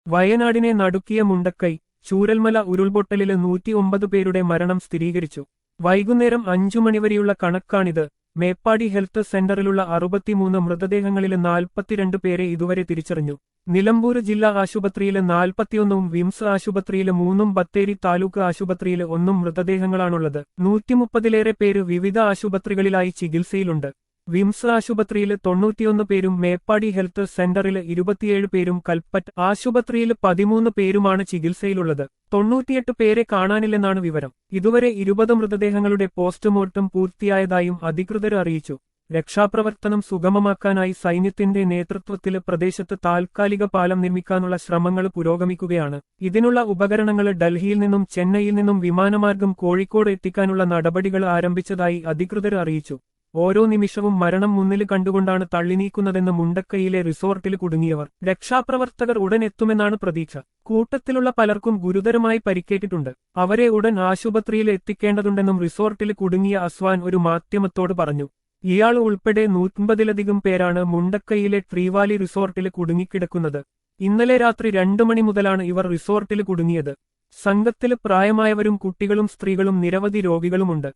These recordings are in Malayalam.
വയനാടിനെ നടുക്കിയ മുണ്ടക്കൈ ചൂരൽമല ഉരുൾപൊട്ടലില് 109 പേരുടെ മരണം സ്ഥിരീകരിച്ചു. വൈകുന്നേരം 5 മണിവരെയുള്ള കണക്കാണിത്. മേപ്പാടി ഹെൽത്ത് സെന്ററിലുള്ള 63 മൃതദേഹങ്ങളില് 42 പേരെ ഇതുവരെ തിരിച്ചറിഞ്ഞു. നിലമ്പൂര് ജില്ലാ ആശുപത്രിയില് 41 വിംസ് ആശുപത്രിയില് 3 ബത്തേരി താലൂക്ക് ആശുപത്രിയില് 1 മൃതദേഹങ്ങളാണുള്ളത്. 130ലേറെ പേര് വിവിധ ആശുപത്രികളിലായി ചികിത്സയിലുണ്ട്. വിംസ് ആശുപത്രിയില് 91 പേരും മേപ്പാടി ഹെൽത്ത് സെന്ററില് 27 പേരും കൽപ്പറ്റ് ആശുപത്രിയില് 13 പേരുമാണ് ചികിത്സയിലുള്ളത്. 98 പേരെ കാണാനില്ലെന്നാണ് വിവരം. ഇതുവരെ 20 മൃതദേഹങ്ങളുടെ പോസ്റ്റ്മോർട്ടം പൂർത്തിയായതായും അധികൃതർ അറിയിച്ചു. രക്ഷാപ്രവർത്തനം സുഗമമാക്കാനായി സൈന്യത്തിന്റെ നേതൃത്വത്തില് പ്രദേശത്ത് താൽക്കാലിക പാലം നിർമ്മിക്കാനുള്ള ശ്രമങ്ങൾ പുരോഗമിക്കുകയാണ്. ഇതിനുള്ള ഉപകരണങ്ങൾ ഡൽഹിയിൽ നിന്നും ചെന്നൈയിൽ നിന്നും വിമാനമാർഗം കോഴിക്കോട് എത്തിക്കാനുള്ള നടപടികൾ ആരംഭിച്ചതായി അധികൃതർ അറിയിച്ചു. ഓരോ നിമിഷവും മരണം മുന്നിൽ കണ്ടുകൊണ്ടാണ് തള്ളിനീക്കുന്നതെന്ന് മുണ്ടക്കൈയിലെ റിസോർട്ടിൽ കുടുങ്ങിയവർ. രക്ഷാപ്രവർത്തകർ ഉടൻ എത്തുമെന്നാണ് പ്രതീക്ഷ. കൂട്ടത്തിലുള്ള പലർക്കും ഗുരുതരമായി പരിക്കേറ്റിട്ടുണ്ട്. അവരെ ഉടൻ ആശുപത്രിയിൽ എത്തിക്കേണ്ടതുണ്ടെന്നും റിസോർട്ടിൽ കുടുങ്ങിയ അസ്വാൻ ഒരു മാധ്യമത്തോട് പറഞ്ഞു. ഇയാൾ ഉൾപ്പെടെ 150ലധികം പേരാണ് മുണ്ടക്കൈയിലെ ട്രീവാലി റിസോർട്ടിൽ കുടുങ്ങിക്കിടക്കുന്നത്. ഇന്നലെ രാത്രി 2 മണി മുതലാണ് ഇവർ റിസോർട്ടിൽ കുടുങ്ങിയത്. സംഘത്തിൽ പ്രായമായവരും കുട്ടികളും സ്ത്രീകളും നിരവധി രോഗികളുമുണ്ട്.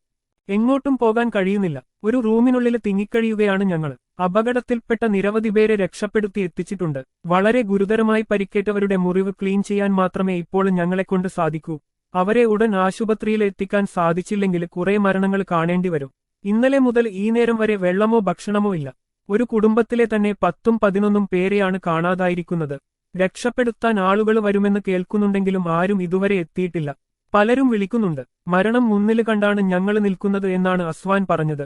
എങ്ങോട്ടും പോകാൻ കഴിയുന്നില്ല. ഒരു റൂമിനുള്ളിൽ തിങ്ങിക്കഴിയുകയാണ് ഞങ്ങൾ. അപകടത്തിൽപ്പെട്ട നിരവധി പേരെ രക്ഷപ്പെടുത്തി എത്തിച്ചിട്ടുണ്ട്. വളരെ ഗുരുതരമായി പരിക്കേറ്റവരുടെ മുറിവ് ക്ലീൻ ചെയ്യാൻ മാത്രമേ ഇപ്പോൾ ഞങ്ങളെക്കൊണ്ട് സാധിക്കൂ. അവരെ ഉടൻ ആശുപത്രിയിൽ എത്തിക്കാൻ സാധിച്ചില്ലെങ്കിൽ കുറെ മരണങ്ങൾ കാണേണ്ടിവരും. ഇന്നലെ മുതൽ ഈ നേരം വരെ വെള്ളമോ ഭക്ഷണമോ ഇല്ല. ഒരു കുടുംബത്തിലെ തന്നെ 10ഉം 11ഉം പേരെയാണ് കാണാതായിരിക്കുന്നത്. രക്ഷപ്പെടുത്താൻ ആളുകൾ വരുമെന്ന് കേൾക്കുന്നുണ്ടെങ്കിലും ആരും ഇതുവരെ എത്തിയിട്ടില്ല. പലരും വിളിക്കുന്നുണ്ട്. മരണം മുന്നിൽ കണ്ടാണ് ഞങ്ങൾ നിൽക്കുന്നത് എന്നാണ് അസ്വാൻ പറഞ്ഞത്.